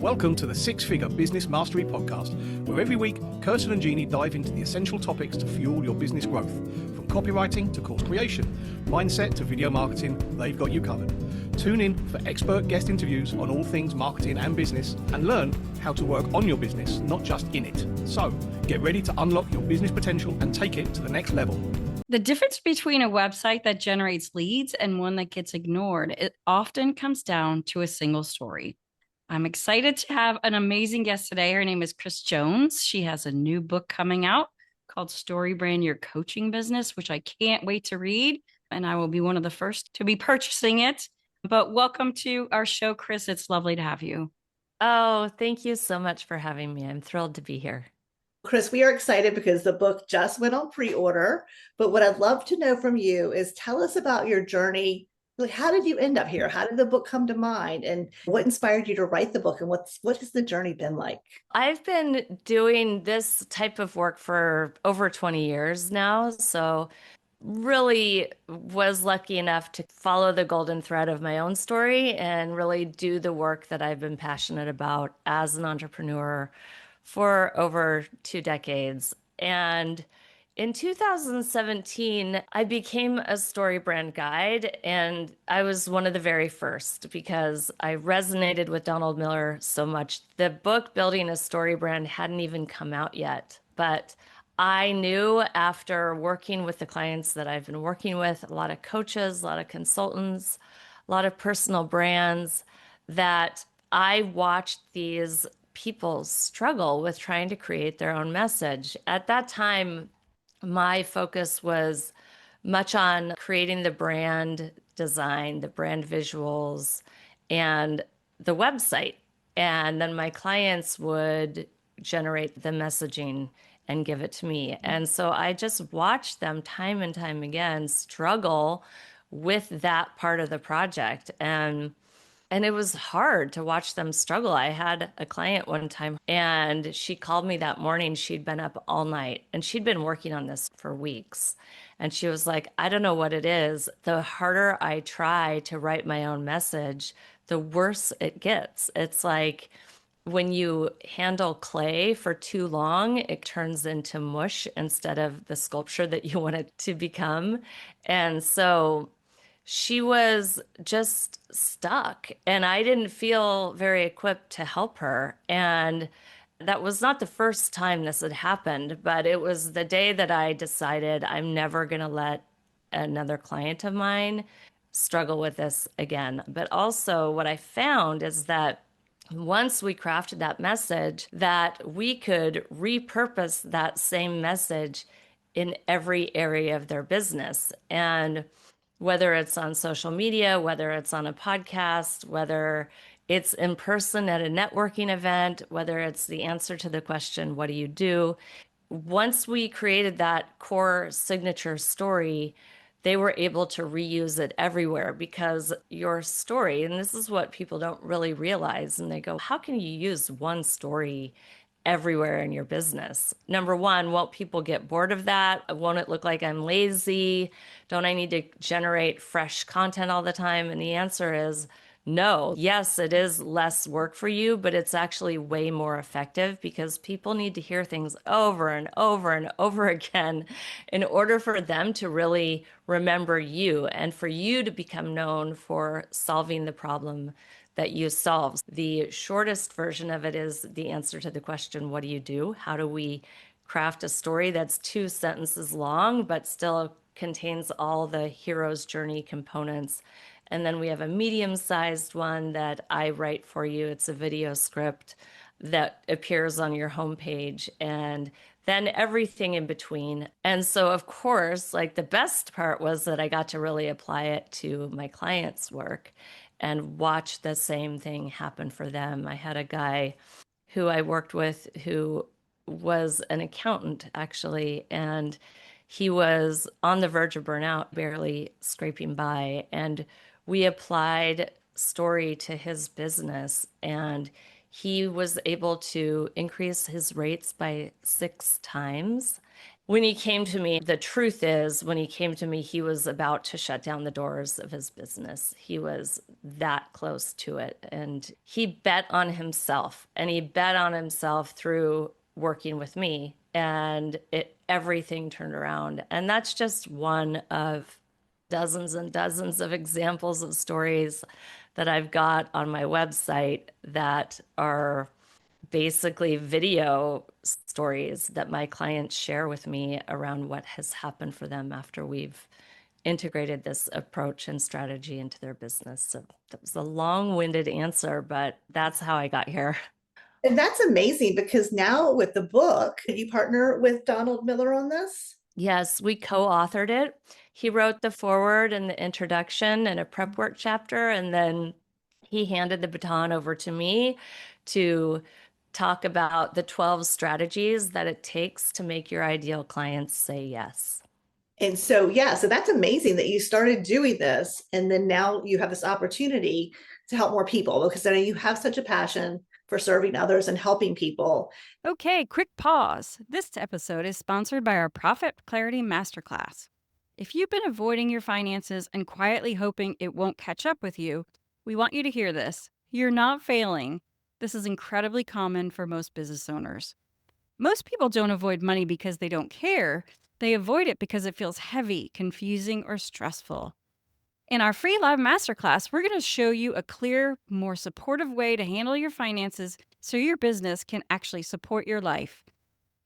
Welcome to the Six Figure Business Mastery Podcast, where every week, Kirsten and Jeanne dive into the essential topics to fuel your business growth. From copywriting to course creation, mindset to video marketing, they've got you covered. Tune in for expert guest interviews on all things marketing and business, and learn how to work on your business, not just in it. So, get ready to unlock your business potential and take it to the next level. The difference between a website that generates leads and one that gets ignored, it often comes down to a single story. I'm excited to have an amazing guest today. Her name is Kris Jones. She has a new book coming out called StoryBrand Your Coaching Business, which I can't wait to read. And I will be one of the first to be purchasing it. But welcome to our show, Kris. It's lovely to have you. Oh, thank you so much for having me. I'm thrilled to be here. Kris, we are excited because the book just went on pre-order. But what I'd love to know from you is tell us about your journey. Like, how did you end up here? How did the book come to mind? And what inspired you to write the book? And what has the journey been like? I've been doing this type of work for over 20 years now. So really was lucky enough to follow the golden thread of my own story and really do the work that I've been passionate about as an entrepreneur for over 2 decades. And in 2017, I became a StoryBrand guide, and I was one of the very first because I resonated with Donald Miller so much. The book Building a StoryBrand hadn't even come out yet, but I knew after working with the clients that I've been working with, a lot of coaches, a lot of consultants, a lot of personal brands, that I watched these people struggle with trying to create their own message. At that time, my focus was much on creating the brand design, the brand visuals, and the website. And then my clients would generate the messaging and give it to me. And so I just watched them time and time again struggle with that part of the project. And it was hard to watch them struggle. I had a client one time and she called me that morning. She'd been up all night and she'd been working on this for weeks. And she was like, I don't know what it is. The harder I try to write my own message, the worse it gets. It's like when you handle clay for too long, it turns into mush instead of the sculpture that you want it to become. And so she was just stuck, and I didn't feel very equipped to help her. And that was not the first time this had happened, but it was the day that I decided I'm never going to let another client of mine struggle with this again. But also what I found is that once we crafted that message, that we could repurpose that same message in every area of their business. And whether it's on social media, whether it's on a podcast, whether it's in person at a networking event, whether it's the answer to the question, what do you do? Once we created that core signature story, they were able to reuse it everywhere because your story, and this is what people don't really realize, and they go, how can you use one story everywhere in your business? Number one, won't people get bored of that? Won't it look like I'm lazy? Don't I need to generate fresh content all the time? And the answer is no. Yes, it is less work for you, but it's actually way more effective because people need to hear things over and over and over again in order for them to really remember you and for you to become known for solving the problem that you solve. The shortest version of it is the answer to the question, what do you do? How do we craft a story that's 2 sentences long, but still contains all the hero's journey components? And then we have a medium-sized one that I write for you. It's a video script that appears on your homepage, and then everything in between. And so, of course, like the best part was that I got to really apply it to my clients' work and watch the same thing happen for them. I had a guy who I worked with who was an accountant, actually, and he was on the verge of burnout, barely scraping by. And we applied story to his business, and he was able to increase his rates by 6 times when he came to me, the truth is, when he came to me, he was about to shut down the doors of his business. He was that close to it. And he bet on himself, and he bet on himself through working with me, and everything turned around. And that's just one of dozens and dozens of examples of stories that I've got on my website that are basically video stories that my clients share with me around what has happened for them after we've integrated this approach and strategy into their business. So that was a long-winded answer, but that's how I got here. And that's amazing, because now with the book, did you partner with Donald Miller on this? Yes, we co-authored it. He wrote the foreword and the introduction and a prep work chapter, and then he handed the baton over to me to talk about the 12 strategies that it takes to make your ideal clients say yes. And so, yeah, so that's amazing that you started doing this. And then now you have this opportunity to help more people, because I know you have such a passion for serving others and helping people. Okay, quick pause. This episode is sponsored by our Profit Clarity Masterclass. If you've been avoiding your finances and quietly hoping it won't catch up with you, we want you to hear this. You're not failing. This is incredibly common for most business owners. Most people don't avoid money because they don't care. They avoid it because it feels heavy, confusing, or stressful. In our free live masterclass, we're going to show you a clear, more supportive way to handle your finances so your business can actually support your life.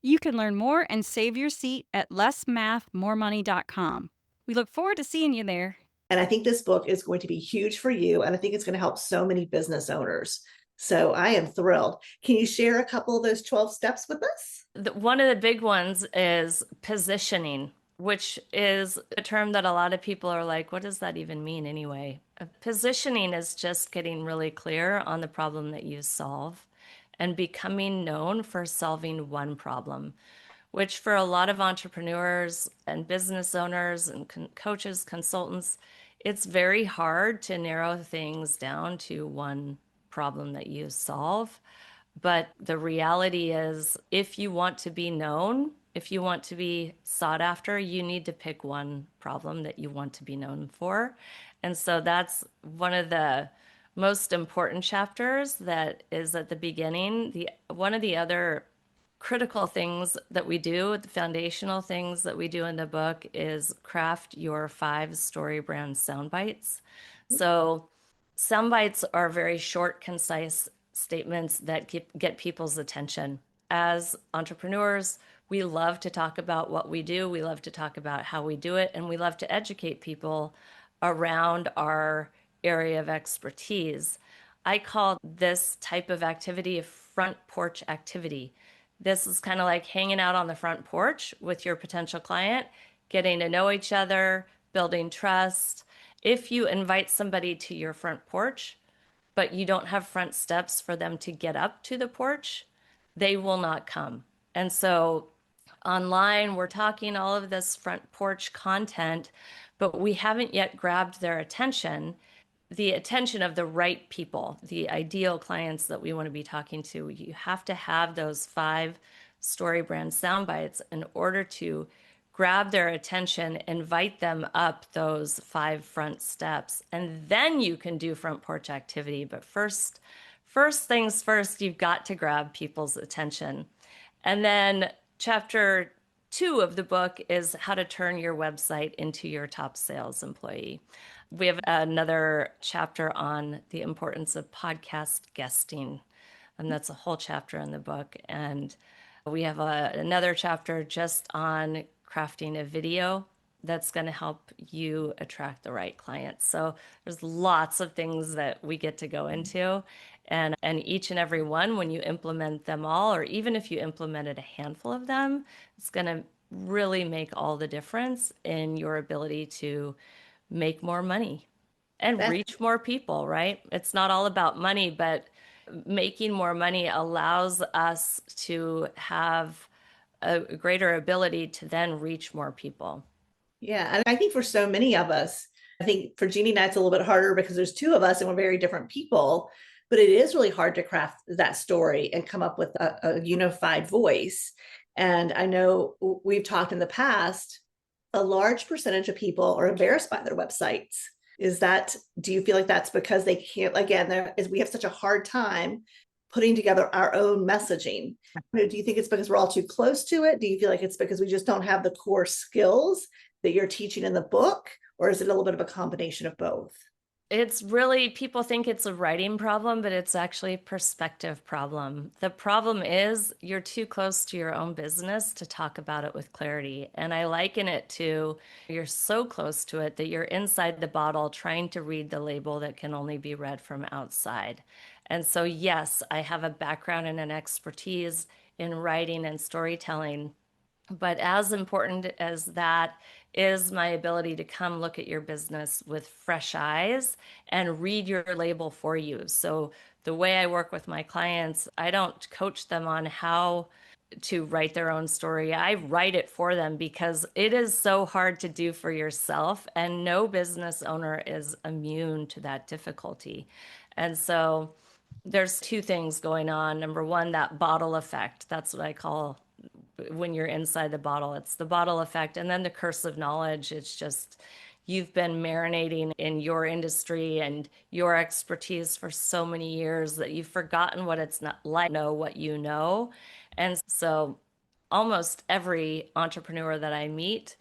You can learn more and save your seat at lessmathmoremoney.com. We look forward to seeing you there. And I think this book is going to be huge for you. And I think it's going to help so many business owners. So I am thrilled. Can you share a couple of those 12 steps with us? One of the big ones is positioning, which is a term that a lot of people are like, what does that even mean anyway? Positioning is just getting really clear on the problem that you solve and becoming known for solving one problem, which for a lot of entrepreneurs and business owners and coaches, consultants, it's very hard to narrow things down to one problem that you solve. But the reality is, if you want to be known, if you want to be sought after, you need to pick one problem that you want to be known for. And so that's one of the most important chapters that is at the beginning. One of the other critical things that we do, the foundational things that we do in the book, is craft your 5 StoryBrand sound bites. So sound bites are very short, concise statements that get people's attention. As entrepreneurs, we love to talk about what we do. We love to talk about how we do it. And we love to educate people around our area of expertise. I call this type of activity a front porch activity. This is kind of like hanging out on the front porch with your potential client, getting to know each other, building trust. If you invite somebody to your front porch, but you don't have front steps for them to get up to the porch, they will not come. And so online, we're talking all of this front porch content, but we haven't yet grabbed their attention, the attention of the right people, the ideal clients that we want to be talking to. You have to have those 5 StoryBrand sound bites in order to grab their attention, invite them up those 5 front steps, and then you can do front porch activity. But first things first, you've got to grab people's attention. And then chapter 2 of the book is how to turn your website into your top sales employee. We have another chapter on the importance of podcast guesting, and that's a whole chapter in the book. And we have another chapter just on crafting a video that's going to help you attract the right clients. So there's lots of things that we get to go into, and each and every one, when you implement them all, or even if you implemented a handful of them, it's going to really make all the difference in your ability to make more money and reach more people, right? It's not all about money, but making more money allows us to have a greater ability to then reach more people. Yeah. And I think for so many of us, I think for Jeannie and I, it's a little bit harder because there's 2 of us and we're very different people, but it is really hard to craft that story and come up with a unified voice. And I know we've talked in the past, a large percentage of people are embarrassed by their websites. Do you feel like that's because they can't, again, we have such a hard time putting together our own messaging? Do you think it's because we're all too close to it? Do you feel like it's because we just don't have the core skills that you're teaching in the book? Or is it a little bit of a combination of both? It's really, people think it's a writing problem, but it's actually a perspective problem. The problem is you're too close to your own business to talk about it with clarity. And I liken it to you're so close to it that you're inside the bottle trying to read the label that can only be read from outside. And so, yes, I have a background and an expertise in writing and storytelling. But as important as that is my ability to come look at your business with fresh eyes and read your label for you. So the way I work with my clients, I don't coach them on how to write their own story. I write it for them because it is so hard to do for yourself, and no business owner is immune to that difficulty. And so there's two things going on. Number one, that bottle effect. That's what I call when you're inside the bottle. It's the bottle effect. And then the curse of knowledge. It's just you've been marinating in your industry and your expertise for so many years that you've forgotten what it's not like to know what you know. And so almost every entrepreneur that I meet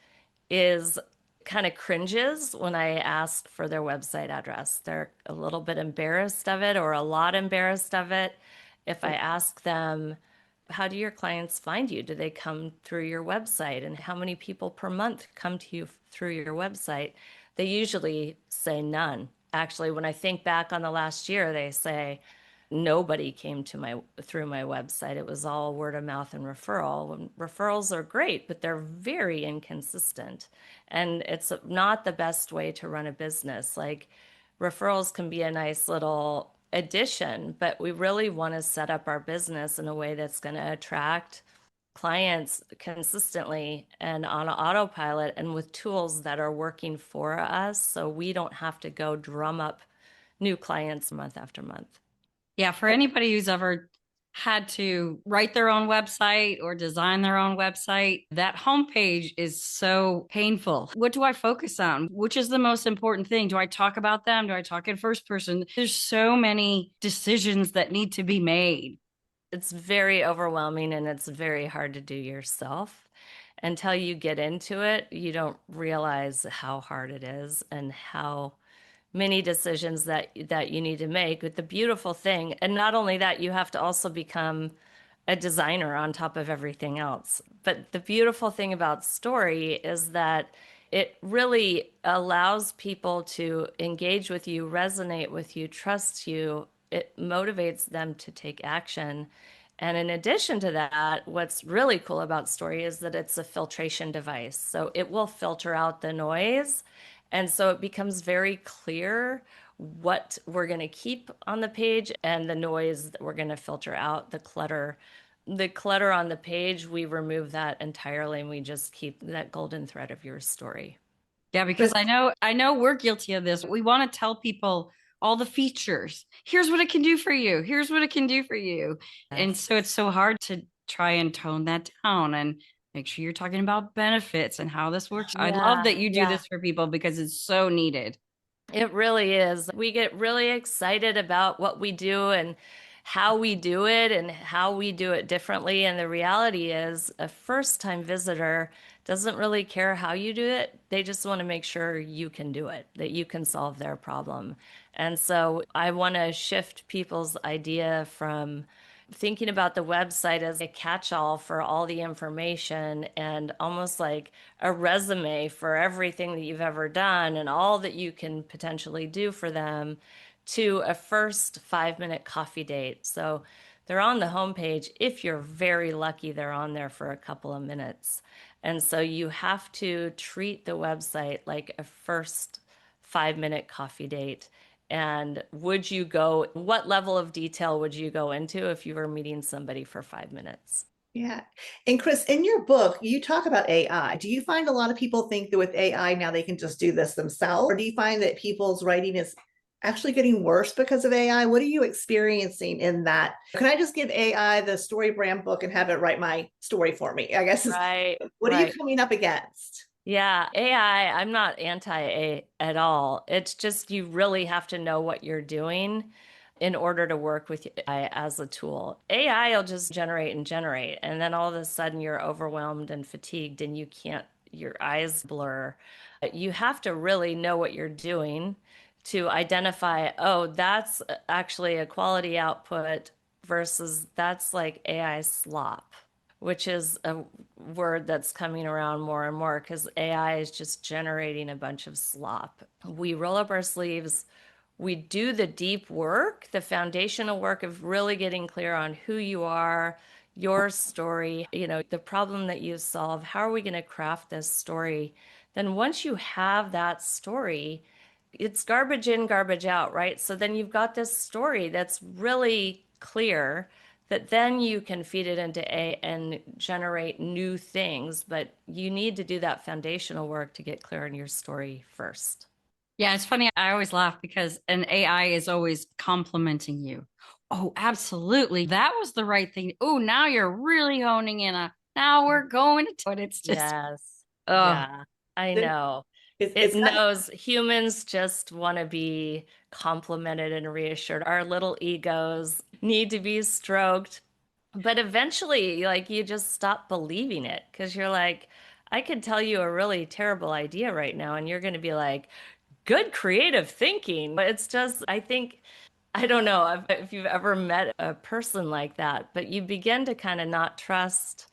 is kind of cringes when I ask for their website address. They're a little bit embarrassed of it or a lot embarrassed of it. If I ask them, how do your clients find you? Do they come through your website? And how many people per month come to you through your website? They usually say none. Actually, when I think back on the last year, they say nobody came to through my website. It was all word of mouth and referral. And referrals are great, but they're very inconsistent. And it's not the best way to run a business. Like, referrals can be a nice little addition, but we really want to set up our business in a way that's going to attract clients consistently and on autopilot and with tools that are working for us, so we don't have to go drum up new clients month after month. Yeah, for anybody who's ever had to write their own website or design their own website, that homepage is so painful. What do I focus on? Which is the most important thing? Do I talk about them? Do I talk in first person? There's so many decisions that need to be made. It's very overwhelming and it's very hard to do yourself. Until you get into it, you don't realize how hard it is and how many decisions that you need to make. But the beautiful thing, and not only that, you have to also become a designer on top of everything else. But the beautiful thing about story is that it really allows people to engage with you, resonate with you, trust you. It motivates them to take action. And in addition to that, what's really cool about story is that it's a filtration device. So it will filter out the noise. And so it becomes very clear what we're going to keep on the page and the noise that we're going to filter out, the clutter. The clutter on the page, we remove that entirely and we just keep that golden thread of your story. Yeah, because I know we're guilty of this. We want to tell people all the features. Here's what it can do for you. Here's what it can do for you. Yes. And so it's so hard to try and tone that down and make sure you're talking about benefits and how this works. Yeah, I love that you do this for people because it's so needed. It really is. We get really excited about what we do and how we do it and how we do it differently. And the reality is a first-time visitor doesn't really care how you do it. They just want to make sure you can do it, that you can solve their problem. And so I want to shift people's idea from thinking about the website as a catch-all for all the information and almost like a resume for everything that you've ever done and all that you can potentially do for them, to a first 5-minute coffee date. So they're on the homepage. If you're very lucky, they're on there for a couple of minutes. And so you have to treat the website like a first 5-minute coffee date. And what level of detail would you go into if you were meeting somebody for 5 minutes? Yeah. And Kris, in your book, you talk about AI. Do you find a lot of people think that with AI now they can just do this themselves? Or do you find that people's writing is actually getting worse because of AI? What are you experiencing in that? Can I just give AI the StoryBrand book and have it write my story for me? I guess. Right. What are right. you coming up against? Yeah, AI, I'm not anti-A at all. It's just you really have to know what you're doing in order to work with AI as a tool. AI will just generate and generate, and then all of a sudden you're overwhelmed and fatigued and you can't, your eyes blur. You have to really know what you're doing to identify, oh, that's actually a quality output versus that's like AI slop, which is a word that's coming around more and more because AI is just generating a bunch of slop. We roll up our sleeves. We do the deep work, the foundational work of really getting clear on who you are, your story, the problem that you solve. How are we going to craft this story? Then once you have that story, it's garbage in, garbage out, right? So then you've got this story that's really clear that then you can feed it into A and generate new things. But you need to do that foundational work to get clear on your story first. Yeah, it's funny. I always laugh because an AI is always complimenting you. Oh, absolutely. That was the right thing. Oh, now you're really honing in on, now we're going to it. It's just, Yes. oh, Yeah, I know. It It's kind of, knows humans just want to be complimented and reassured. Our little egos need to be stroked. But eventually, like, you just stop believing it because you're like, I could tell you a really terrible idea right now, and you're going to be like, good creative thinking. But it's just, I think, I don't know if you've ever met a person like that, but you begin to kind of not trust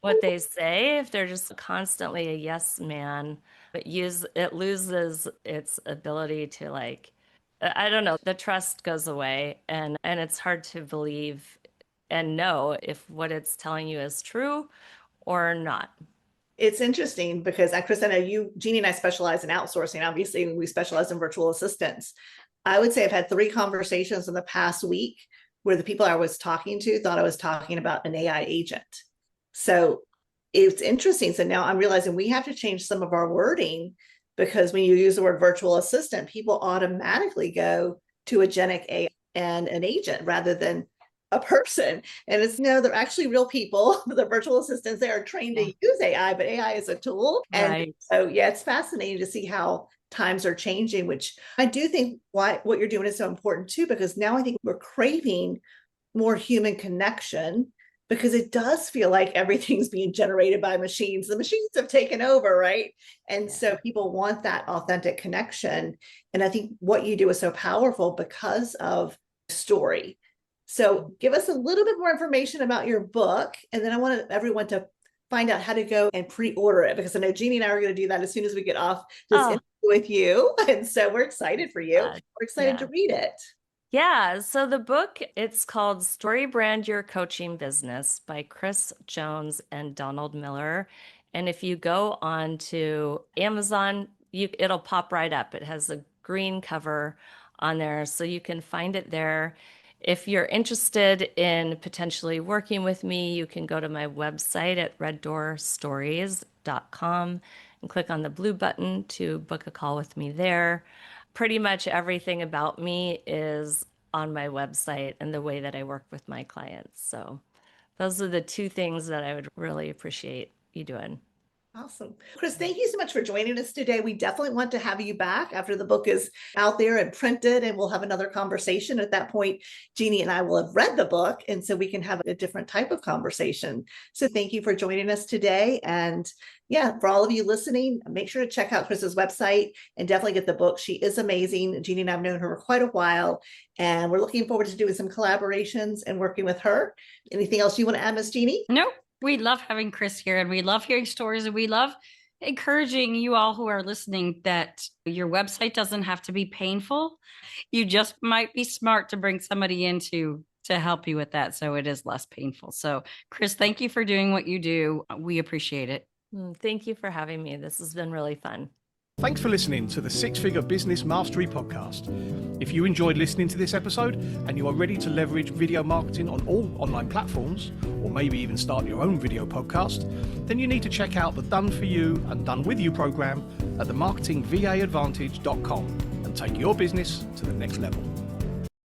what they say if they're just constantly a yes man. It loses its ability to, like, I don't know, the trust goes away, and it's hard to believe and know if what it's telling you is true or not. it's interesting because Chris, I know Jeanne and I specialize in outsourcing. Obviously, we specialize in virtual assistants. I would say I've had 3 conversations in the past week where the people I was talking to thought I was talking about an AI agent. So it's interesting. So now I'm realizing we have to change some of our wording because when you use the word virtual assistant, people automatically go to a genic AI and an agent rather than a person. And it's no, they're actually real people. The virtual assistants, they are trained to use AI, but AI is a tool. And Right. so, yeah, it's fascinating to see how times are changing, which I do think what you're doing is so important too, because now I think we're craving more human connection because it does feel like everything's being generated by machines. The machines have taken over, right? And so people want that authentic connection. And I think what you do is so powerful because of story. So give us a little bit more information about your book. And then I want everyone to find out how to go and pre-order it, because I know Jeanne and I are going to do that as soon as we get off this interview with you. And so we're excited for you. We're excited to read it. Yeah, so the book, it's called StoryBrand Your Coaching Business by Kris Jones and Donald Miller. And if you go on to Amazon, it'll pop right up. It has a green cover on there, so you can find it there. If you're interested in potentially working with me, you can go to my website at reddoorstories.com and click on the blue button to book a call with me there. Pretty much everything about me is on my website and the way that I work with my clients. So those are the 2 things that I would really appreciate you doing. Awesome. Kris, thank you so much for joining us today. We definitely want to have you back after the book is out there and printed, and we'll have another conversation. At that point, Jeanne and I will have read the book, and so we can have a different type of conversation. So thank you for joining us today. And yeah, for all of you listening, make sure to check out Kris's website and definitely get the book. She is amazing. Jeanne and I have known her for quite a while, and we're looking forward to doing some collaborations and working with her. Anything else you want to add, Miss Jeanne? No. We love having Kris here, and we love hearing stories, and we love encouraging you all who are listening that your website doesn't have to be painful. You just might be smart to bring somebody in to help you with that, so it is less painful. So Kris, thank you for doing what you do. We appreciate it. Thank you for having me. This has been really fun. Thanks for listening to the 6-Figure Business Mastery Podcast. If you enjoyed listening to this episode and you are ready to leverage video marketing on all online platforms, or maybe even start your own video podcast, then you need to check out the Done For You and Done With You program at themarketingvaadvantage.com. And and take your business to the next level.